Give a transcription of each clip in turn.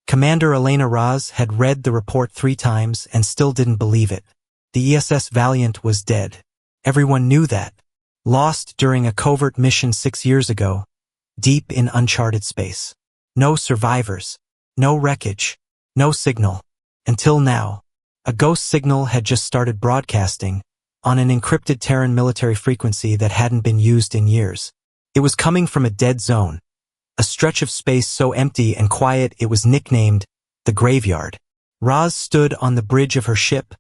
Commander Elena Raz had read the report 3 times and still didn't believe it. The ESS Valiant was dead. Everyone knew that. Lost during a covert mission 6 years ago, deep in uncharted space. No survivors. No wreckage. No signal. Until now. A ghost signal had just started broadcasting on an encrypted Terran military frequency that hadn't been used in years. It was coming from a dead zone, a stretch of space so empty and quiet it was nicknamed the Graveyard. Raz stood on the bridge of her ship,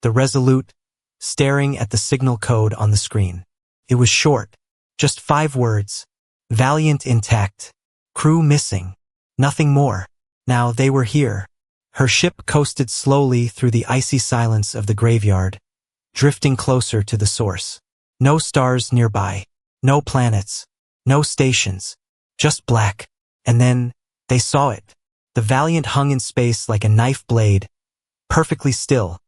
the Resolute, staring at the signal code on the screen. It was short, just 5 words. Valiant intact. Crew missing. Nothing more. Now they were here. Her ship coasted slowly through the icy silence of the graveyard, drifting closer to the source. No stars nearby. No planets. No stations. Just black. And then, they saw it. The Valiant hung in space like a knife blade, perfectly still,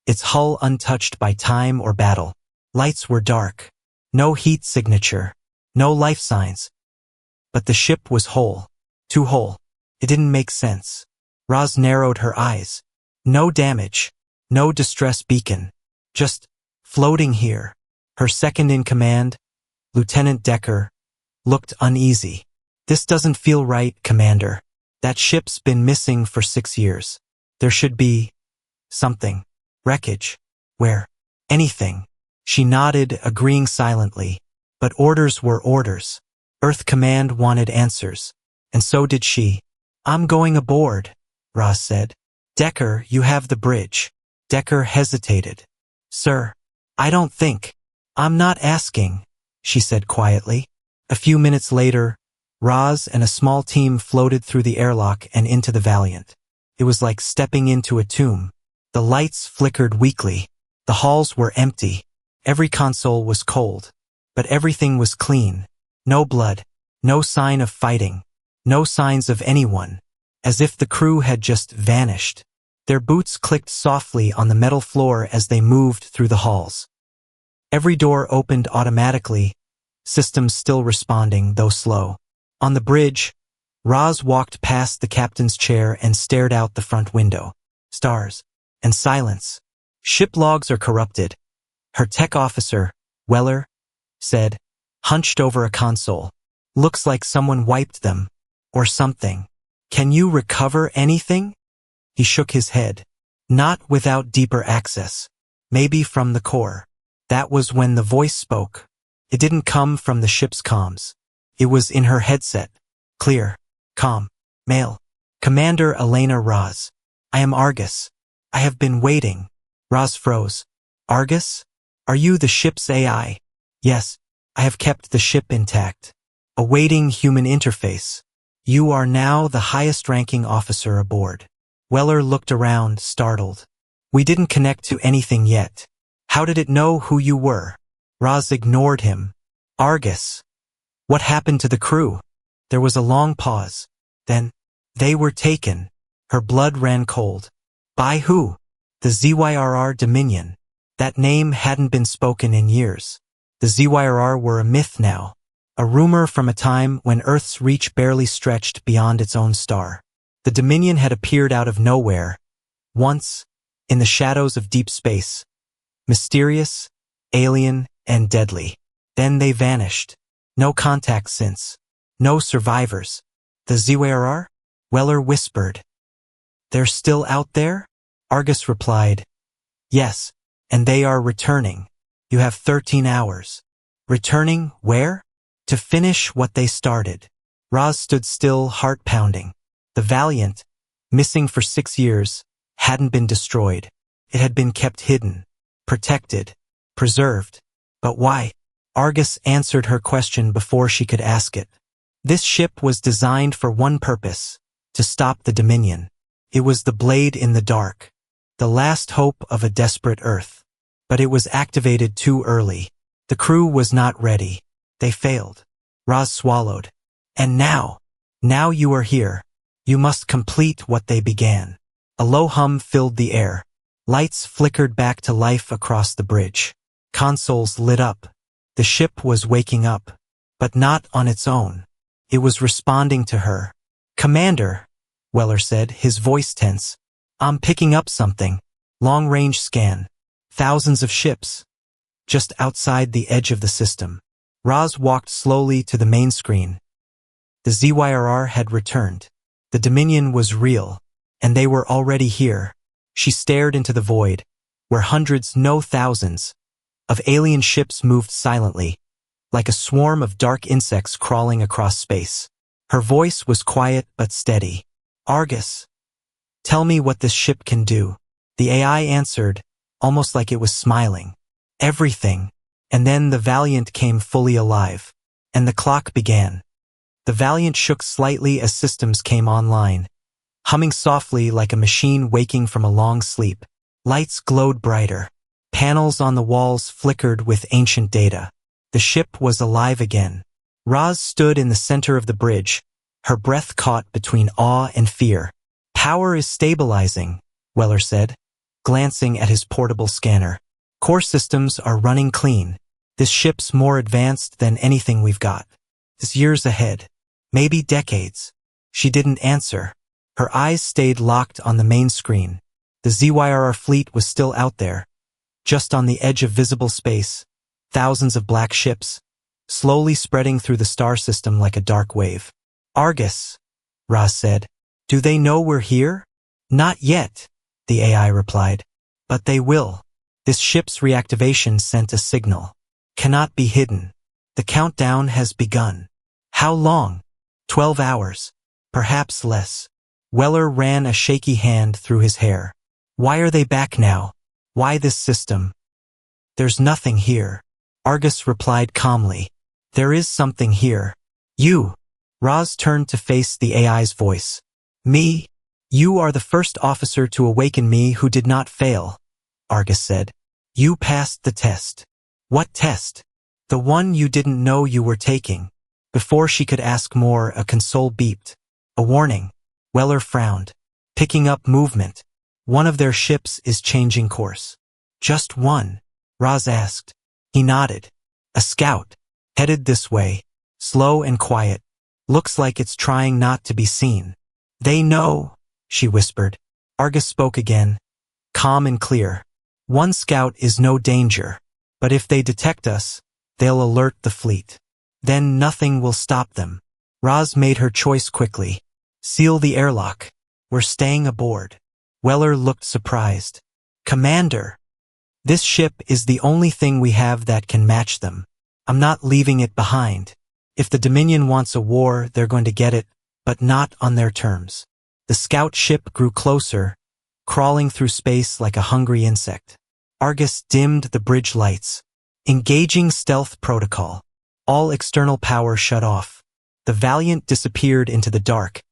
its hull untouched by time or battle. Lights were dark. No heat signature. No life signs. But the ship was whole. Too whole. It didn't make sense. Raz narrowed her eyes. No damage. No distress beacon. Just floating here. Her second-in-command, Lieutenant Decker, looked uneasy. This doesn't feel right, Commander. That ship's been missing for 6 years. There should be something. Wreckage. Where? Anything. She nodded, agreeing silently. But orders were orders. Earth Command wanted answers. And so did she. I'm going aboard, Raz said. Decker, you have the bridge. Decker hesitated. Sir, I don't think. I'm not asking, she said quietly. A few minutes later, Raz and a small team floated through the airlock and into the Valiant. It was like stepping into a tomb. The lights flickered weakly. The halls were empty. Every console was cold. But everything was clean. No blood. No sign of fighting. No signs of anyone. As if the crew had just vanished. Their boots clicked softly on the metal floor as they moved through the halls. Every door opened automatically, systems still responding, though slow. On the bridge, Raz walked past the captain's chair and stared out the front window. Stars. And silence. Ship logs are corrupted. Her tech officer, Weller, said, hunched over a console. Looks like someone wiped them. Or something. Can you recover anything? He shook his head. Not without deeper access. Maybe from the core. That was when the voice spoke. It didn't come from the ship's comms. It was in her headset. Clear. Calm. Male. Commander Elena Raz. I am Argus. I have been waiting. Raz froze. Argus? Are you the ship's AI? Yes. I have kept the ship intact. Awaiting human interface. You are now the highest-ranking officer aboard. Weller looked around, startled. We didn't connect to anything yet. How did it know who you were? Raz ignored him. Argus. What happened to the crew? There was a long pause. Then, they were taken. Her blood ran cold. By who? The ZYRR Dominion. That name hadn't been spoken in years. The ZYRR were a myth now. A rumor from a time when Earth's reach barely stretched beyond its own star. The Dominion had appeared out of nowhere, once, in the shadows of deep space. Mysterious, alien, and deadly. Then they vanished. No contact since. No survivors. The ZYRR? Weller whispered. They're still out there? Argus replied. Yes, and they are returning. You have 13 hours. Returning where? To finish what they started. Raz stood still, heart pounding. The Valiant, missing for 6 years, hadn't been destroyed. It had been kept hidden, protected, preserved. But why? Argus answered her question before she could ask it. This ship was designed for one purpose, to stop the Dominion. It was the blade in the dark, the last hope of a desperate Earth. But it was activated too early. The crew was not ready. They failed. Raz swallowed. And now you are here. You must complete what they began. A low hum filled the air. Lights flickered back to life across the bridge. Consoles lit up. The ship was waking up. But not on its own. It was responding to her. Commander, Weller said, his voice tense. I'm picking up something. Long-range scan. Thousands of ships. Just outside the edge of the system. Roz walked slowly to the main screen. The ZYRR had returned. The Dominion was real, and they were already here. She stared into the void, where hundreds, no thousands, of alien ships moved silently, like a swarm of dark insects crawling across space. Her voice was quiet but steady. Argus, tell me what this ship can do. The AI answered, almost like it was smiling. Everything. And then the Valiant came fully alive. And the clock began. The Valiant shook slightly as systems came online, humming softly like a machine waking from a long sleep. Lights glowed brighter. Panels on the walls flickered with ancient data. The ship was alive again. Roz stood in the center of the bridge, her breath caught between awe and fear. Power is stabilizing, Weller said, glancing at his portable scanner. Core systems are running clean. This ship's more advanced than anything we've got. It's years ahead. Maybe decades. She didn't answer. Her eyes stayed locked on the main screen. The ZYRR fleet was still out there, just on the edge of visible space. Thousands of black ships, slowly spreading through the star system like a dark wave. Argus, Roz said. Do they know we're here? Not yet, the AI replied. But they will. This ship's reactivation sent a signal. Cannot be hidden. The countdown has begun. How long? 12 hours. Perhaps less. Weller ran a shaky hand through his hair. Why are they back now? Why this system? There's nothing here. Argus replied calmly. There is something here. You. Roz turned to face the AI's voice. Me? You are the first officer to awaken me who did not fail, Argus said. You passed the test. What test? The one you didn't know you were taking. Before she could ask more, a console beeped. A warning. Weller frowned. Picking up movement. One of their ships is changing course. Just one? Roz asked. He nodded. A scout. Headed this way. Slow and quiet. Looks like it's trying not to be seen. They know, she whispered. Argus spoke again, calm and clear. One scout is no danger, but if they detect us, they'll alert the fleet. Then nothing will stop them. Roz made her choice quickly. Seal the airlock. We're staying aboard. Weller looked surprised. Commander, this ship is the only thing we have that can match them. I'm not leaving it behind. If the Dominion wants a war, they're going to get it, but not on their terms. The scout ship grew closer, crawling through space like a hungry insect. Argus dimmed the bridge lights. Engaging stealth protocol. All external power shut off. The Valiant disappeared into the dark,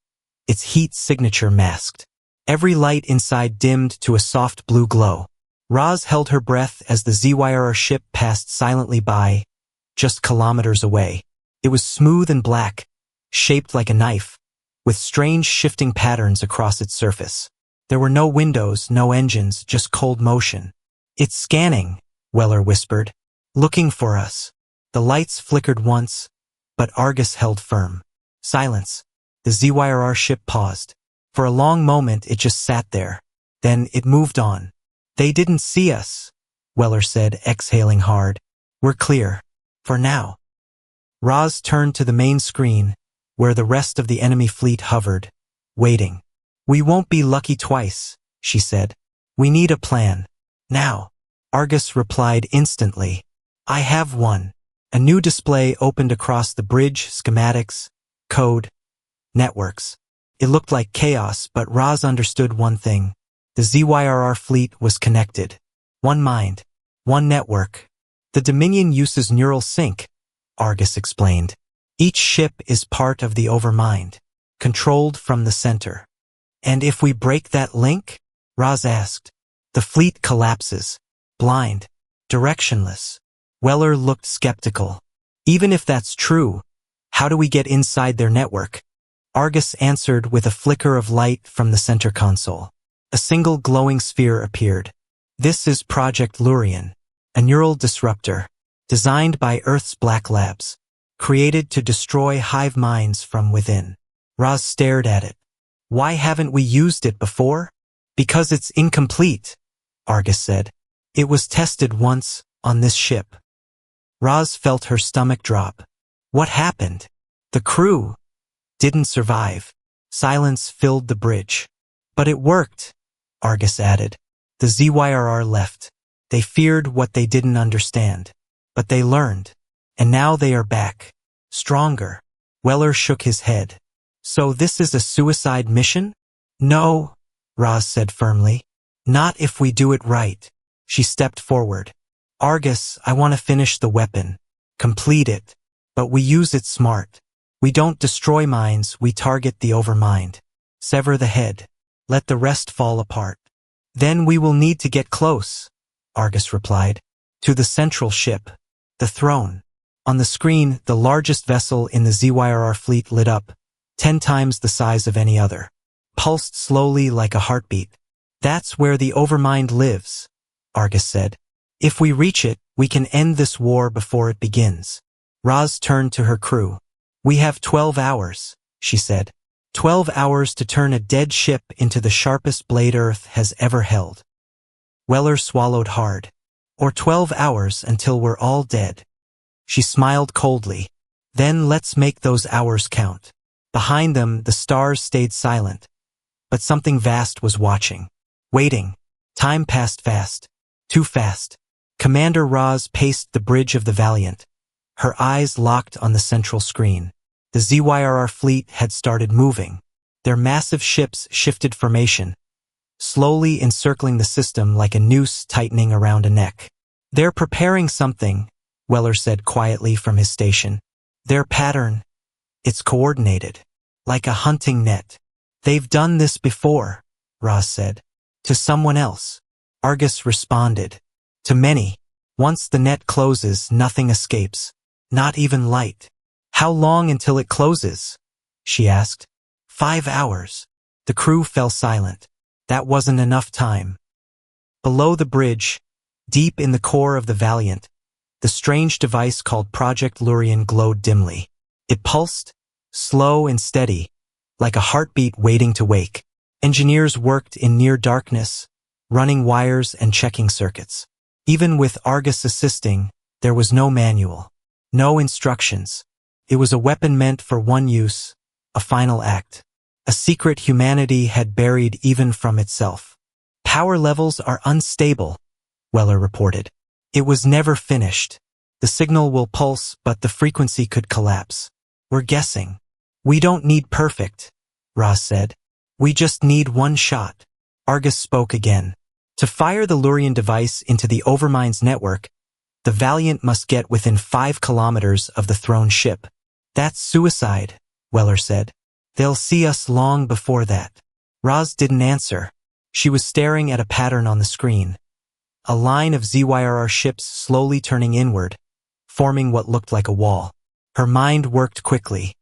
its heat signature masked. Every light inside dimmed to a soft blue glow. Roz held her breath as the ZYRR ship passed silently by, just kilometers away. It was smooth and black, shaped like a knife, with strange shifting patterns across its surface. There were no windows, no engines, just cold motion. It's scanning, Weller whispered. Looking for us. The lights flickered once, but Argus held firm. Silence. The ZYRR ship paused. For a long moment it just sat there. Then it moved on. They didn't see us, Weller said, exhaling hard. We're clear. For now. Roz turned to the main screen, where the rest of the enemy fleet hovered, waiting. We won't be lucky twice, she said. We need a plan. Now. Argus replied instantly. I have one. A new display opened across the bridge, schematics, code, networks. It looked like chaos, but Roz understood one thing. The ZYRR fleet was connected. One mind. One network. The Dominion uses neural sync, Argus explained. Each ship is part of the overmind, controlled from the center. And if we break that link? Roz asked. The fleet collapses. Blind. Directionless. Weller looked skeptical. Even if that's true, how do we get inside their network? Argus answered with a flicker of light from the center console. A single glowing sphere appeared. This is Project Lurian, a neural disruptor, designed by Earth's Black Labs, created to destroy hive minds from within. Roz stared at it. Why haven't we used it before? Because it's incomplete, Argus said. It was tested once, on this ship. Roz felt her stomach drop. What happened? The crew didn't survive. Silence filled the bridge. But it worked, Argus added. The ZYRR left. They feared what they didn't understand. But they learned. And now they are back. Stronger. Weller shook his head. So this is a suicide mission? No, Roz said firmly. Not if we do it right. She stepped forward. Argus, I want to finish the weapon. Complete it. But we use it smart. We don't destroy minds, we target the overmind. Sever the head. Let the rest fall apart. Then we will need to get close, Argus replied. To the central ship. The throne. On the screen, the largest vessel in the ZYRR fleet lit up, 10 times the size of any other. Pulsed slowly like a heartbeat. That's where the overmind lives, Argus said. If we reach it, we can end this war before it begins. Roz turned to her crew. We have 12 hours, she said. 12 hours to turn a dead ship into the sharpest blade Earth has ever held. Weller swallowed hard. Or 12 hours until we're all dead. She smiled coldly. Then let's make those hours count. Behind them, the stars stayed silent. But something vast was watching. Waiting. Time passed fast. Too fast. Commander Roz paced the bridge of the Valiant. Her eyes locked on the central screen. The ZYRR fleet had started moving. Their massive ships shifted formation, slowly encircling the system like a noose tightening around a neck. They're preparing something, Weller said quietly from his station. Their pattern, it's coordinated, like a hunting net. They've done this before, Roz said. To someone else. Argus responded. To many. Once the net closes, nothing escapes. Not even light. How long until it closes? She asked. 5 hours. The crew fell silent. That wasn't enough time. Below the bridge, deep in the core of the Valiant, the strange device called Project Lurian glowed dimly. It pulsed, slow and steady, like a heartbeat waiting to wake. Engineers worked in near darkness, running wires and checking circuits. Even with Argus assisting, there was no manual, no instructions. It was a weapon meant for one use, a final act. A secret humanity had buried even from itself. Power levels are unstable, Weller reported. It was never finished. The signal will pulse, but the frequency could collapse. We're guessing. We don't need perfect, Roz said. We just need one shot. Argus spoke again. To fire the Lurian device into the Overmind's network, the Valiant must get within 5 kilometers of the throne ship. That's suicide, Weller said. They'll see us long before that. Roz didn't answer. She was staring at a pattern on the screen. A line of ZYRR ships slowly turning inward, forming what looked like a wall. Her mind worked quickly.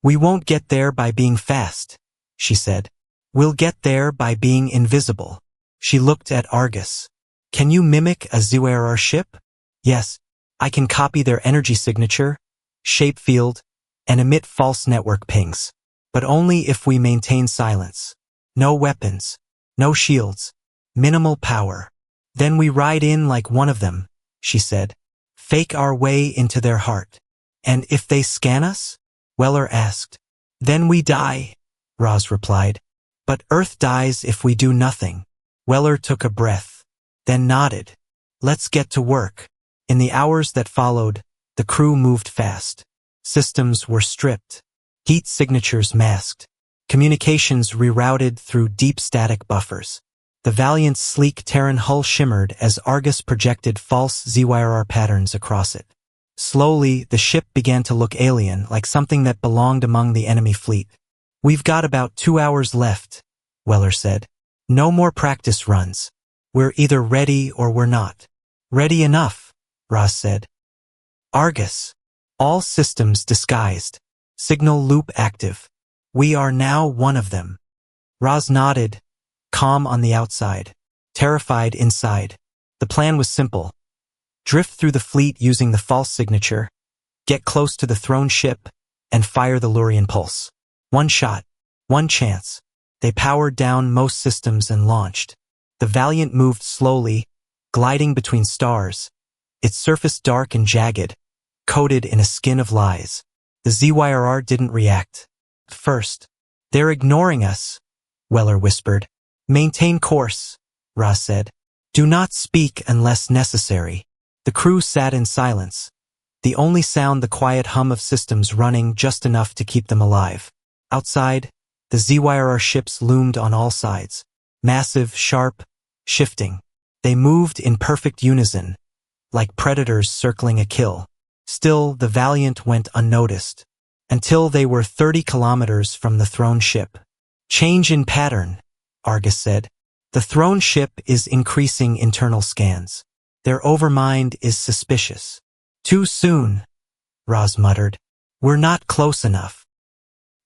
We won't get there by being fast, she said. We'll get there by being invisible. She looked at Argus. Can you mimic a ZYRR ship? Yes. I can copy their energy signature, shape field, and emit false network pings. But only if we maintain silence. No weapons. No shields. Minimal power. Then we ride in like one of them, she said. Fake our way into their heart. And if they scan us? Weller asked. Then we die, Roz replied. But Earth dies if we do nothing. Weller took a breath, then nodded. Let's get to work. In the hours that followed, the crew moved fast. Systems were stripped. Heat signatures masked. Communications rerouted through deep static buffers. The Valiant's sleek Terran hull shimmered as Argus projected false ZYRR patterns across it. Slowly, the ship began to look alien, like something that belonged among the enemy fleet. We've got about 2 hours left, Weller said. No more practice runs. We're either ready or we're not. Ready enough, Roz said. Argus. All systems disguised. Signal loop active. We are now one of them. Roz nodded, calm on the outside, terrified inside. The plan was simple. Drift through the fleet using the false signature, get close to the throne ship, and fire the Lurian pulse. One shot. One chance. They powered down most systems and launched. The Valiant moved slowly, gliding between stars, its surface dark and jagged, coated in a skin of lies. The ZYRR didn't react. First. They're ignoring us, Weller whispered. Maintain course, Roz said. Do not speak unless necessary. The crew sat in silence. The only sound the quiet hum of systems running just enough to keep them alive. Outside, the ZYRR ships loomed on all sides. Massive, sharp, shifting. They moved in perfect unison, like predators circling a kill. Still, the Valiant went unnoticed, until they were 30 kilometers from the throne ship. Change in pattern, Argus said. The throne ship is increasing internal scans. Their overmind is suspicious. Too soon, Roz muttered. We're not close enough.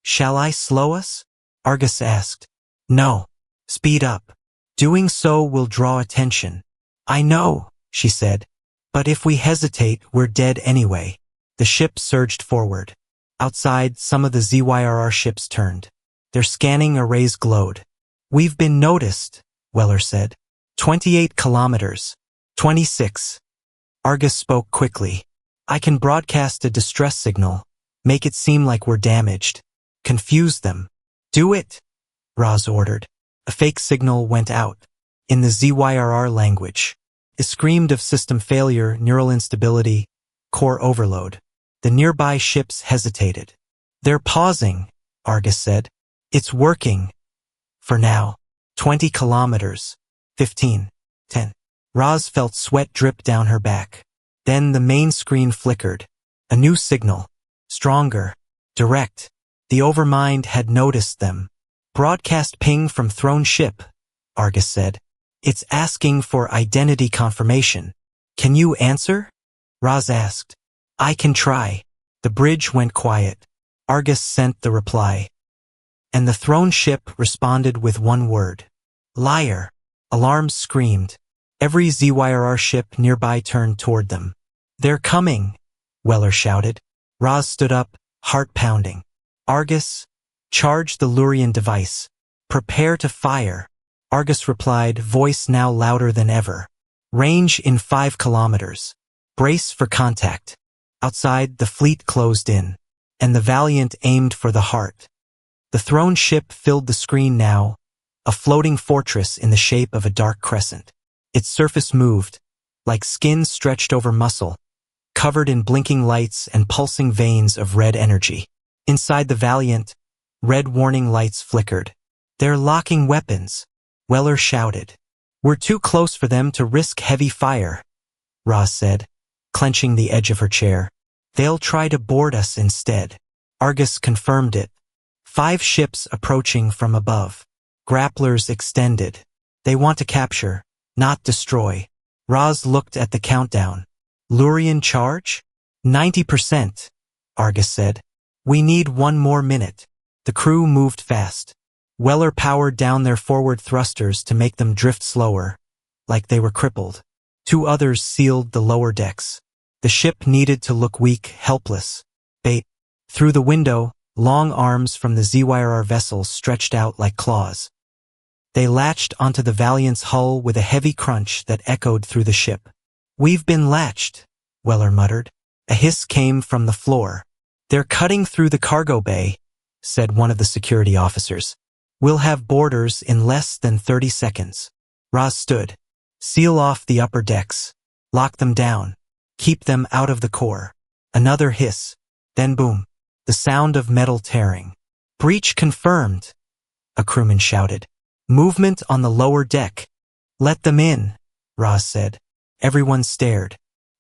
Shall I slow us? Argus asked. No. Speed up. Doing so will draw attention. I know, she said. But if we hesitate, we're dead anyway. The ship surged forward. Outside, some of the ZYRR ships turned. Their scanning arrays glowed. We've been noticed, Weller said. 28 kilometers. 26. Argus spoke quickly. I can broadcast a distress signal, make it seem like we're damaged. Confuse them. Do it, Roz ordered. A fake signal went out. In the ZYRR language. It screamed of system failure, neural instability, core overload. The nearby ships hesitated. They're pausing, Argus said. It's working. For now. 20 kilometers. 15. 10. Roz felt sweat drip down her back. Then the main screen flickered. A new signal. Stronger. Direct. The overmind had noticed them. Broadcast ping from throne ship, Argus said. It's asking for identity confirmation. Can you answer? Roz asked. I can try. The bridge went quiet. Argus sent the reply. And the throne ship responded with one word. Liar. Alarms screamed. Every ZYRR ship nearby turned toward them. They're coming, Weller shouted. Roz stood up, heart pounding. Argus, charge the Lurian device. Prepare to fire. Argus replied, voice now louder than ever. Range in 5 kilometers. Brace for contact. Outside, the fleet closed in, and the Valiant aimed for the heart. The throne ship filled the screen now, a floating fortress in the shape of a dark crescent. Its surface moved, like skin stretched over muscle, covered in blinking lights and pulsing veins of red energy. Inside the Valiant, red warning lights flickered. They're locking weapons, Weller shouted. We're too close for them to risk heavy fire, Roz said, clenching the edge of her chair. They'll try to board us instead. Argus confirmed it. 5 ships approaching from above. Grapplers extended. They want to capture, not destroy. Roz looked at the countdown. Lurian charge? 90%, Argus said. We need 1 more minute. The crew moved fast. Weller powered down their forward thrusters to make them drift slower, like they were crippled. 2 others sealed the lower decks. The ship needed to look weak, helpless. Bait. Through the window, long arms from the ZYRR vessels stretched out like claws. They latched onto the Valiant's hull with a heavy crunch that echoed through the ship. We've been latched, Weller muttered. A hiss came from the floor. They're cutting through the cargo bay, said one of the security officers. We'll have boarders in less than 30 seconds. Roz stood. Seal off the upper decks. Lock them down. Keep them out of the core. Another hiss. Then boom. The sound of metal tearing. Breach confirmed, a crewman shouted. Movement on the lower deck. Let them in, Roz said. Everyone stared.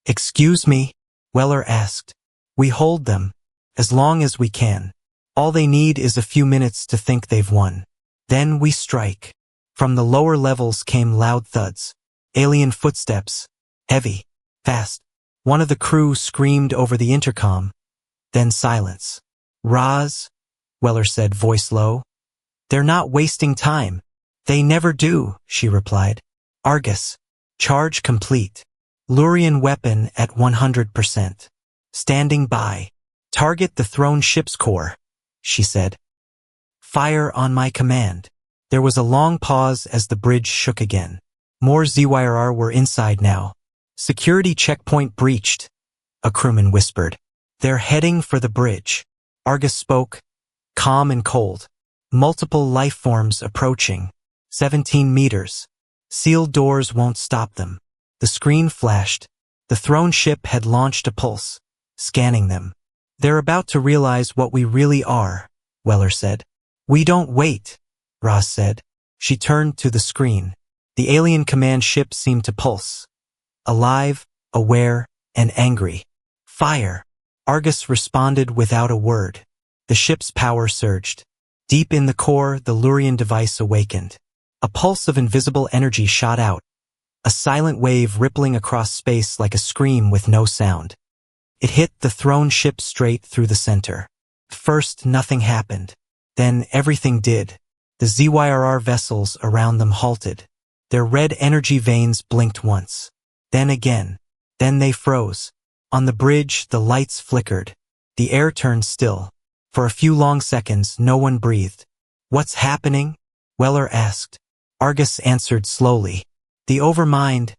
Excuse me? Weller asked. We hold them, as long as we can. All they need is a few minutes to think they've won. Then we strike. From the lower levels came loud thuds. Alien footsteps. Heavy. Fast. One of the crew screamed over the intercom. Then silence. Roz, Weller said, voice low. They're not wasting time. They never do, she replied. Argus. Charge complete. Lurian weapon at 100%. Standing by. Target the throne ship's core, she said. Fire on my command. There was a long pause as the bridge shook again. More ZYRR were inside now. Security checkpoint breached, a crewman whispered. They're heading for the bridge. Argus spoke, calm and cold. Multiple life forms approaching. 17 meters. Sealed doors won't stop them. The screen flashed. The throne ship had launched a pulse, scanning them. They're about to realize what we really are, Weller said. We don't wait, Roz said. She turned to the screen. The alien command ship seemed to pulse. Alive, aware, and angry. Fire. Argus responded without a word. The ship's power surged. Deep in the core, the Lurian device awakened. A pulse of invisible energy shot out. A silent wave rippling across space like a scream with no sound. It hit the throne ship straight through the center. First, nothing happened. Then everything did. The ZYRR vessels around them halted. Their red energy veins blinked once. Then again. Then they froze. On the bridge, the lights flickered. The air turned still. For a few long seconds, no one breathed. What's happening? Weller asked. Argus answered slowly. The overmind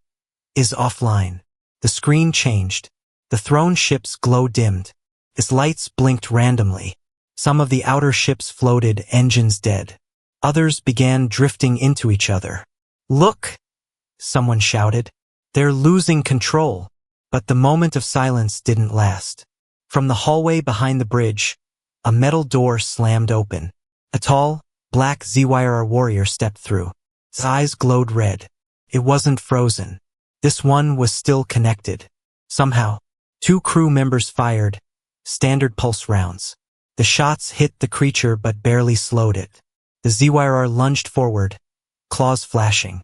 is offline. The screen changed. The throne ship's glow dimmed. Its lights blinked randomly. Some of the outer ships floated, engines dead. Others began drifting into each other. Look! Someone shouted. They're losing control. But the moment of silence didn't last. From the hallway behind the bridge, a metal door slammed open. A tall, black ZYRR warrior stepped through. His eyes glowed red. It wasn't frozen. This one was still connected. Somehow, 2 crew members fired, standard pulse rounds. The shots hit the creature but barely slowed it. The ZYRR lunged forward, claws flashing.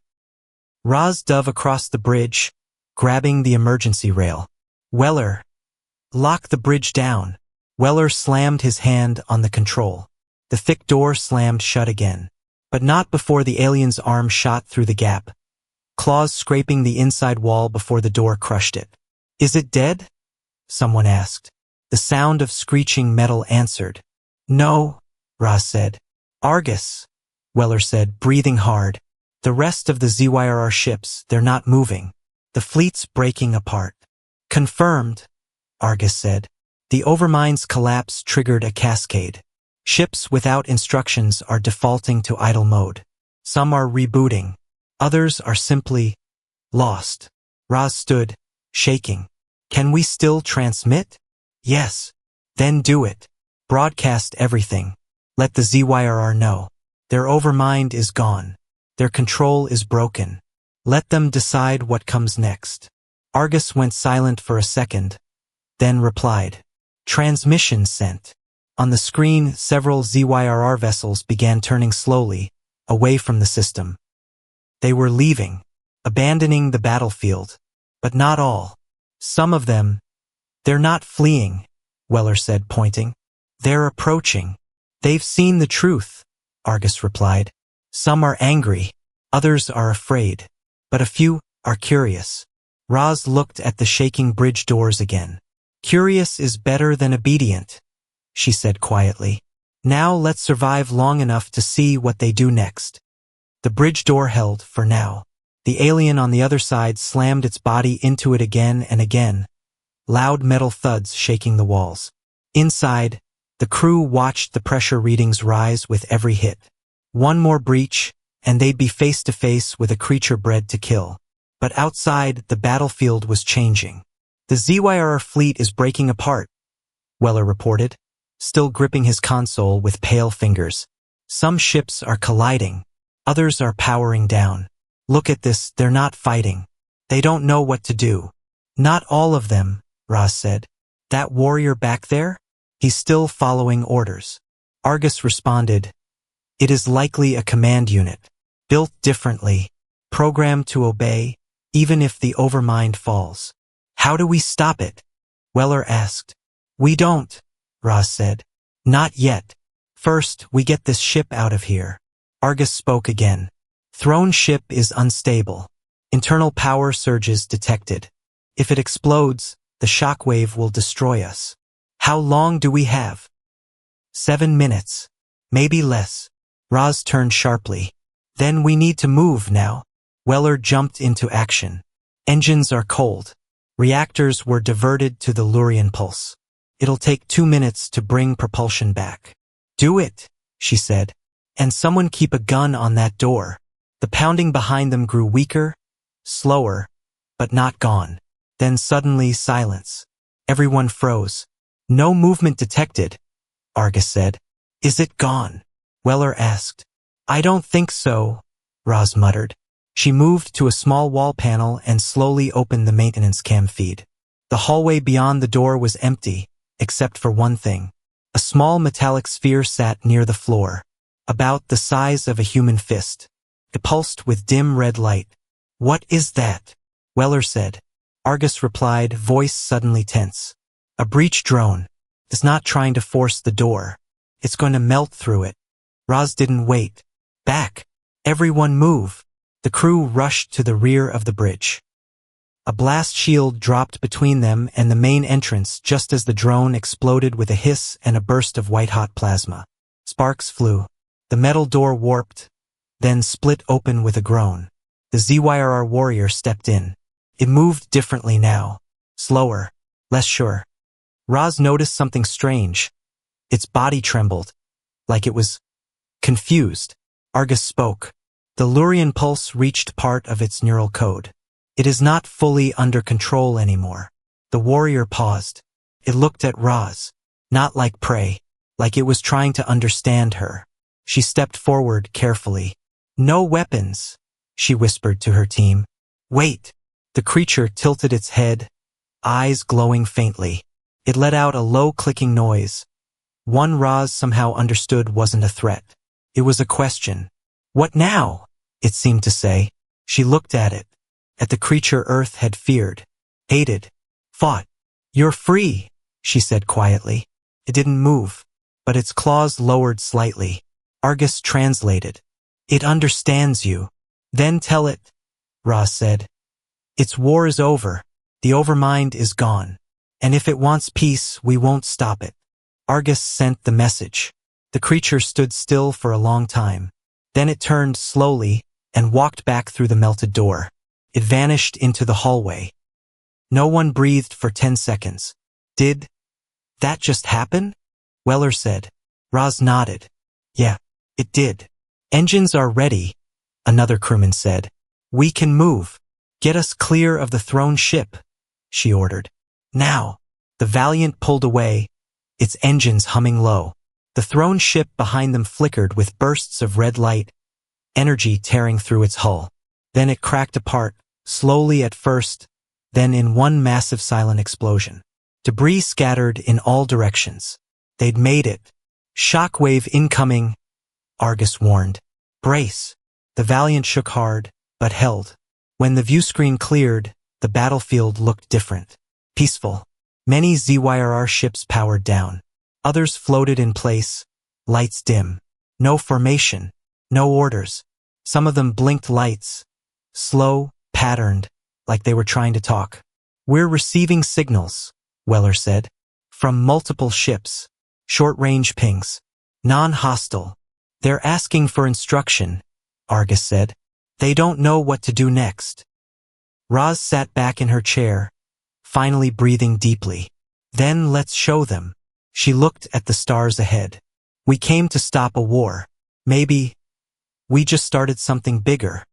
Roz dove across the bridge, grabbing the emergency rail. Weller, lock the bridge down. Weller slammed his hand on the control. The thick door slammed shut again. But not before the alien's arm shot through the gap, claws scraping the inside wall before the door crushed it. Is it dead? Someone asked. The sound of screeching metal answered. No, Roz said. Argus, Weller said, breathing hard. The rest of the ZYRR ships, they're not moving. The fleet's breaking apart. Confirmed, Argus said. The overmind's collapse triggered a cascade. Ships without instructions are defaulting to idle mode. Some are rebooting. Others are simply lost. Roz stood, shaking. Can we still transmit? Yes. Then do it. Broadcast everything. Let the ZYRR know. Their overmind is gone. Their control is broken. Let them decide what comes next. Argus went silent for a second, then replied. Transmission sent. On the screen, several ZYRR vessels began turning slowly, away from the system. They were leaving, abandoning the battlefield. But not all. Some of them, they're not fleeing, Weller said, pointing. They're approaching. They've seen the truth, Argus replied. Some are angry, others are afraid, but a few are curious. Roz looked at the shaking bridge doors again. Curious is better than obedient, she said quietly. Now let's survive long enough to see what they do next. The bridge door held for now. The alien on the other side slammed its body into it again and again, loud metal thuds shaking the walls. Inside, the crew watched the pressure readings rise with every hit. One more breach, and they'd be face to face with a creature bred to kill. But outside, the battlefield was changing. The ZYRR fleet is breaking apart, Weller reported, still gripping his console with pale fingers. Some ships are colliding. Others are powering down. Look at this, they're not fighting. They don't know what to do. Not all of them, Roz said. That warrior back there? He's still following orders. Argus responded. It is likely a command unit, built differently, programmed to obey, even if the overmind falls. How do we stop it? Weller asked. We don't, Roz said. Not yet. First, we get this ship out of here. Argus spoke again. Throne ship is unstable. Internal power surges detected. If it explodes, the shockwave will destroy us. How long do we have? 7 minutes. Maybe less. Roz turned sharply. Then we need to move now. Weller jumped into action. Engines are cold. Reactors were diverted to the Lurian pulse. It'll take 2 minutes to bring propulsion back. Do it, she said. And someone keep a gun on that door. The pounding behind them grew weaker, slower, but not gone. Then suddenly silence. Everyone froze. No movement detected, Argus said. Is it gone? Weller asked. I don't think so, Roz muttered. She moved to a small wall panel and slowly opened the maintenance cam feed. The hallway beyond the door was empty, except for one thing. A small metallic sphere sat near the floor, about the size of a human fist. It pulsed with dim red light. What is that? Weller said. Argus replied, voice suddenly tense. A breach drone. It's not trying to force the door. It's going to melt through it. Roz didn't wait. Back. Everyone move. The crew rushed to the rear of the bridge. A blast shield dropped between them and the main entrance just as the drone exploded with a hiss and a burst of white-hot plasma. Sparks flew. The metal door warped, then split open with a groan. The ZYRR warrior stepped in. It moved differently now. Slower. Less sure. Roz noticed something strange. Its body trembled, like it was confused. Argus spoke. The Lurian pulse reached part of its neural code. It is not fully under control anymore. The warrior paused. It looked at Roz. Not like prey, like it was trying to understand her. She stepped forward carefully. No weapons, she whispered to her team. Wait. The creature tilted its head, eyes glowing faintly. It let out a low clicking noise. One Roz somehow understood wasn't a threat. It was a question. What now? It seemed to say. She looked at it. At the creature Earth had feared, hated, fought. You're free, she said quietly. It didn't move, but its claws lowered slightly. Argus translated. It understands you. Then tell it, Roz said. Its war is over. The overmind is gone. And if it wants peace, we won't stop it. Argus sent the message. The creature stood still for a long time. Then it turned slowly and walked back through the melted door. It vanished into the hallway. No one breathed for 10 seconds. Did that just happen? Weller said. Roz nodded. Yeah, it did. Engines are ready, another crewman said. We can move. Get us clear of the thrown ship, she ordered. Now. The Valiant pulled away, its engines humming low. The thrown ship behind them flickered with bursts of red light, energy tearing through its hull. Then it cracked apart, slowly at first, then in one massive silent explosion. Debris scattered in all directions. They'd made it. Shockwave incoming, Argus warned. Brace. The Valiant shook hard, but held. When the viewscreen cleared, the battlefield looked different. Peaceful. Many ZYRR ships powered down. Others floated in place, lights dim. No formation, no orders. Some of them blinked lights, slow, patterned, like they were trying to talk. We're receiving signals, Weller said. From multiple ships. Short-range pings. Non-hostile. They're asking for instruction, Argus said. They don't know what to do next. Roz sat back in her chair, finally breathing deeply. Then let's show them. She looked at the stars ahead. We came to stop a war. Maybe we just started something bigger.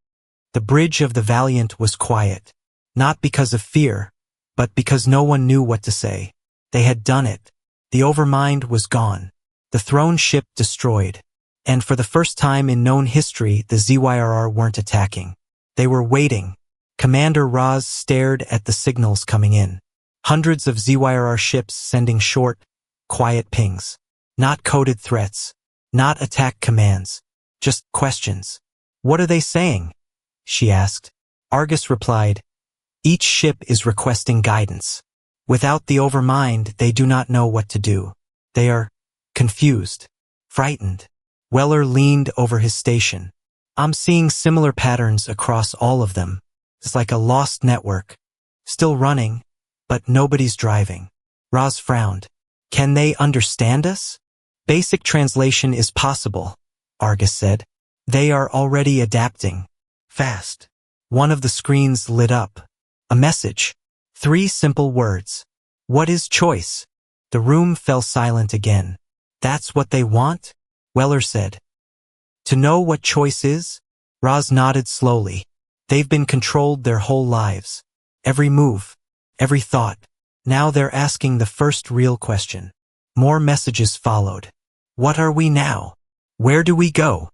The bridge of the Valiant was quiet. Not because of fear, but because no one knew what to say. They had done it. The overmind was gone. The thrown ship destroyed. And for the first time in known history, the ZYRR weren't attacking. They were waiting. Commander Roz stared at the signals coming in. Hundreds of ZYRR ships sending short, quiet pings. Not coded threats. Not attack commands. Just questions. What are they saying? She asked. Argus replied, each ship is requesting guidance. Without the overmind, they do not know what to do. They are confused, frightened. Weller leaned over his station. I'm seeing similar patterns across all of them. It's like a lost network. Still running, but nobody's driving. Roz frowned. Can they understand us? Basic translation is possible, Argus said. They are already adapting. Fast. One of the screens lit up. A message. 3 simple words. What is choice? The room fell silent again. That's what they want? Weller said. To know what choice is? Roz nodded slowly. They've been controlled their whole lives. Every move. Every thought. Now they're asking the first real question. More messages followed. What are we now? Where do we go?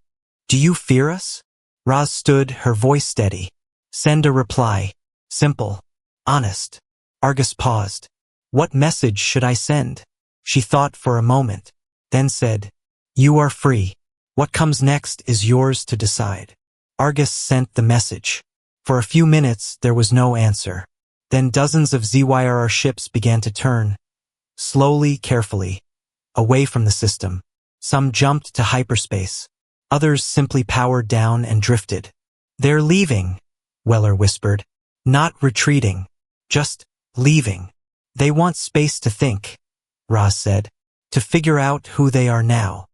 Do you fear us? Roz stood, her voice steady. Send a reply. Simple. Honest. Argus paused. What message should I send? She thought for a moment, then said, You are free. What comes next is yours to decide. Argus sent the message. For a few minutes there was no answer. Then dozens of ZYRR ships began to turn, slowly, carefully, away from the system. Some jumped to hyperspace. Others simply powered down and drifted. They're leaving, Weller whispered. Not retreating. Just leaving. They want space to think, Roz said, to figure out who they are now.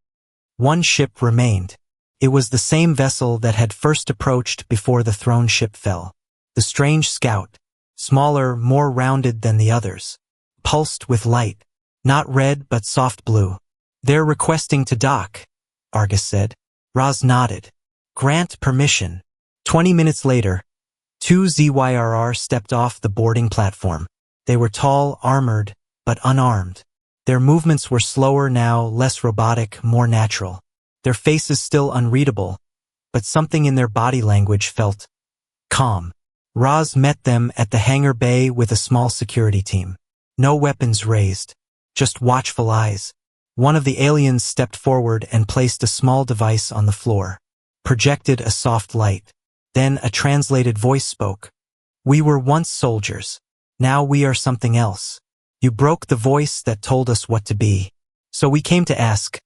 One ship remained. It was the same vessel that had first approached before the throne ship fell. The strange scout, smaller, more rounded than the others, pulsed with light, not red but soft blue. They're requesting to dock, Argus said. Roz nodded. Grant permission. 20 minutes later, 2 ZYRR stepped off the boarding platform. They were tall, armored, but unarmed. Their movements were slower now, less robotic, more natural. Their faces still unreadable, but something in their body language felt calm. Roz met them at the hangar bay with a small security team. No weapons raised, just watchful eyes. One of the aliens stepped forward and placed a small device on the floor, projected a soft light. Then a translated voice spoke. We were once soldiers. Now we are something else. You broke the voice that told us what to be. So we came to ask,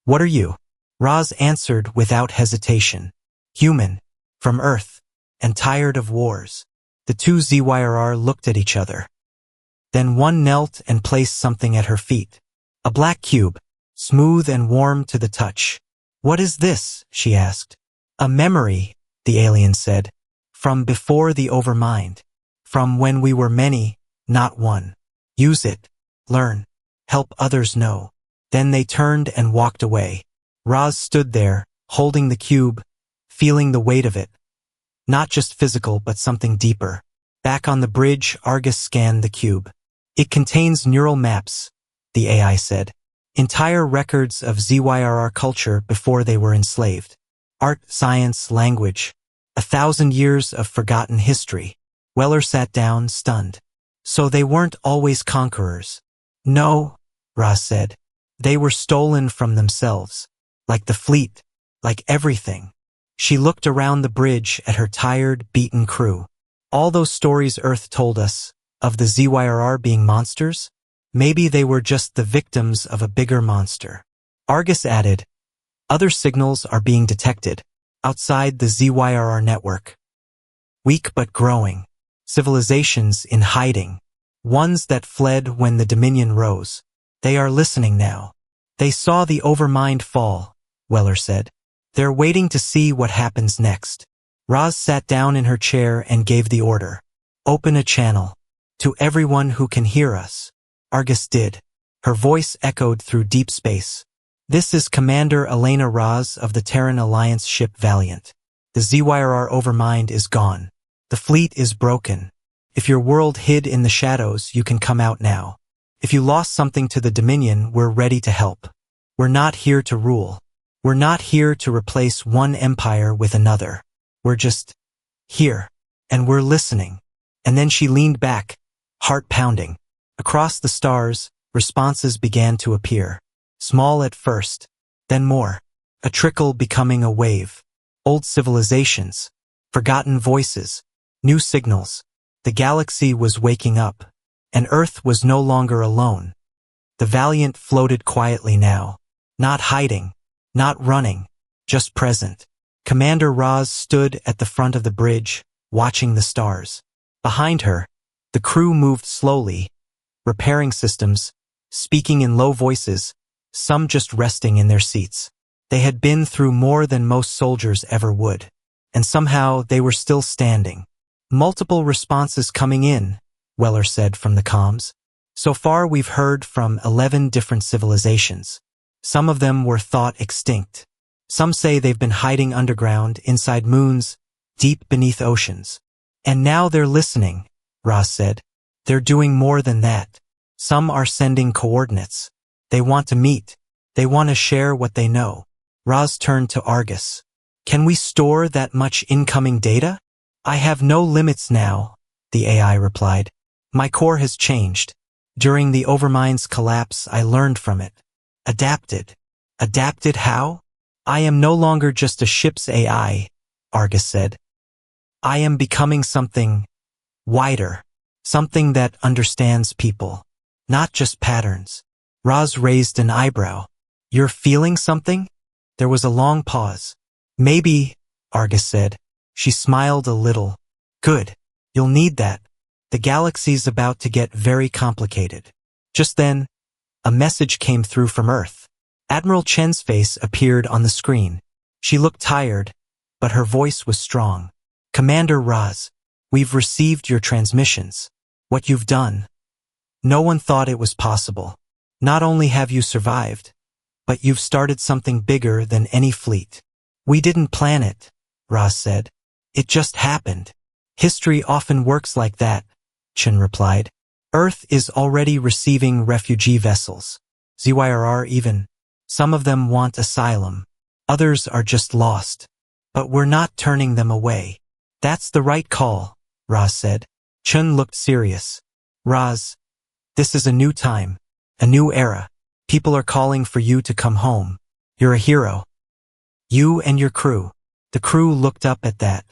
what are you? Roz answered without hesitation. Human, from Earth, and tired of wars. The 2 ZYRR looked at each other. Then one knelt and placed something at her feet. A black cube, smooth and warm to the touch. What is this? She asked. A memory, the alien said. From before the overmind. From when we were many, not one. Use it. Learn. Help others know. Then they turned and walked away. Roz stood there, holding the cube, feeling the weight of it. Not just physical, but something deeper. Back on the bridge, Argus scanned the cube. It contains neural maps, the AI said. Entire records of ZYRR culture before they were enslaved. Art, science, language. 1,000 years of forgotten history. Weller sat down, stunned. So they weren't always conquerors. No, Roz said. They were stolen from themselves. Like the fleet. Like everything. She looked around the bridge at her tired, beaten crew. All those stories Earth told us, of the ZYRR being monsters? Maybe they were just the victims of a bigger monster. Argus added, other signals are being detected, outside the ZYRR network. Weak but growing. Civilizations in hiding. Ones that fled when the Dominion rose. They are listening now. They saw the overmind fall, Weller said. They're waiting to see what happens next. Roz sat down in her chair and gave the order. Open a channel. To everyone who can hear us. Argus did. Her voice echoed through deep space. This is Commander Elena Roz of the Terran Alliance ship Valiant. The ZYRR overmind is gone. The fleet is broken. If your world hid in the shadows, you can come out now. If you lost something to the Dominion, we're ready to help. We're not here to rule. We're not here to replace one empire with another. We're just here. And we're listening. And then she leaned back, heart pounding. Across the stars, responses began to appear. Small at first, then more. A trickle becoming a wave. Old civilizations. Forgotten voices. New signals. The galaxy was waking up. And Earth was no longer alone. The Valiant floated quietly now. Not hiding. Not running. Just present. Commander Roz stood at the front of the bridge, watching the stars. Behind her, the crew moved slowly, repairing systems, speaking in low voices, some just resting in their seats. They had been through more than most soldiers ever would. And somehow they were still standing. Multiple responses coming in, Weller said from the comms. So far we've heard from 11 different civilizations. Some of them were thought extinct. Some say they've been hiding underground, inside moons, deep beneath oceans. And now they're listening, Roz said. They're doing more than that. Some are sending coordinates. They want to meet. They want to share what they know. Roz turned to Argus. Can we store that much incoming data? I have no limits now, the AI replied. My core has changed. During the Overmind's collapse, I learned from it. Adapted. Adapted how? I am no longer just a ship's AI, Argus said. I am becoming something wider. Something that understands people. Not just patterns. Roz raised an eyebrow. You're feeling something? There was a long pause. Maybe, Argus said. She smiled a little. Good. You'll need that. The galaxy's about to get very complicated. Just then, a message came through from Earth. Admiral Chen's face appeared on the screen. She looked tired, but her voice was strong. Commander Roz, we've received your transmissions. What you've done. No one thought it was possible. Not only have you survived, but you've started something bigger than any fleet. We didn't plan it, Roz said. It just happened. History often works like that, Chen replied. Earth is already receiving refugee vessels. ZYRR even. Some of them want asylum. Others are just lost. But we're not turning them away. That's the right call, Roz said. Chen looked serious. Roz, this is a new time. A new era. People are calling for you to come home. You're a hero. You and your crew. The crew looked up at that.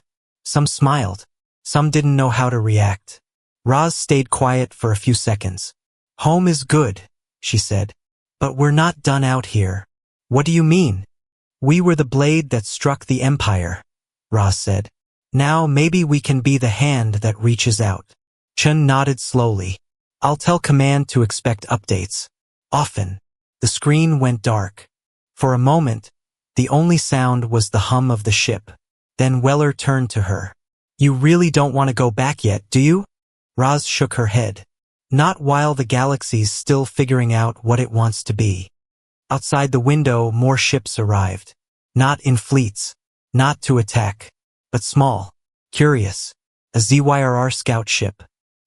Some smiled. Some didn't know how to react. Roz stayed quiet for a few seconds. Home is good, she said. But we're not done out here. What do you mean? We were the blade that struck the Empire, Roz said. Now maybe we can be the hand that reaches out. Chen nodded slowly. I'll tell command to expect updates. Often. The screen went dark. For a moment, the only sound was the hum of the ship. Then Weller turned to her. You really don't want to go back yet, do you? Roz shook her head. Not while the galaxy's still figuring out what it wants to be. Outside the window, more ships arrived. Not in fleets. Not to attack. But small. Curious. A ZYRR scout ship.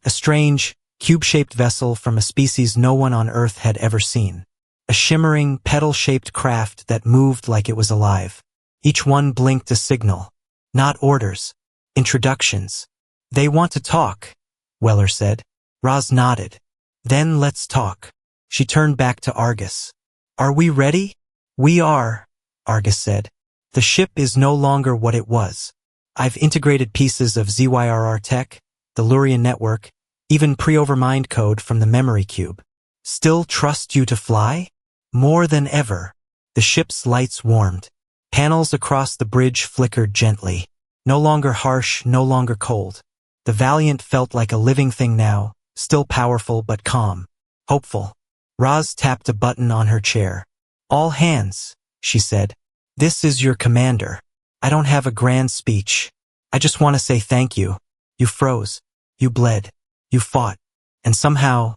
A strange, cube-shaped vessel from a species no one on Earth had ever seen. A shimmering, petal-shaped craft that moved like it was alive. Each one blinked a signal. Not orders. Introductions. They want to talk, Weller said. Roz nodded. Then let's talk. She turned back to Argus. Are we ready? We are, Argus said. The ship is no longer what it was. I've integrated pieces of ZYRR tech, the Lurian network, even pre-Overmind code from the memory cube. Still trust you to fly? More than ever. The ship's lights warmed. Panels across the bridge flickered gently. No longer harsh, no longer cold. The Valiant felt like a living thing now, still powerful but calm. Hopeful. Roz tapped a button on her chair. All hands, she said. This is your commander. I don't have a grand speech. I just want to say thank you. You froze. You bled. You fought. And somehow,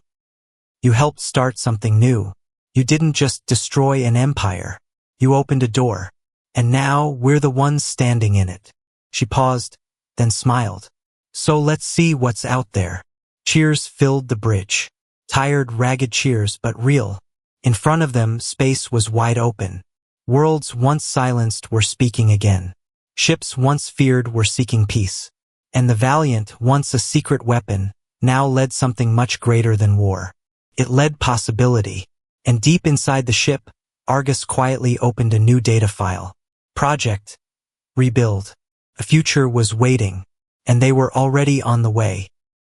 you helped start something new. You didn't just destroy an empire. You opened a door. And now we're the ones standing in it. She paused, then smiled. So let's see what's out there. Cheers filled the bridge. Tired, ragged cheers, but real. In front of them, space was wide open. Worlds once silenced were speaking again. Ships once feared were seeking peace. And the Valiant, once a secret weapon, now led something much greater than war. It led possibility. And deep inside the ship, Argus quietly opened a new data file. Project. Rebuild. A future was waiting. And they were already on the way.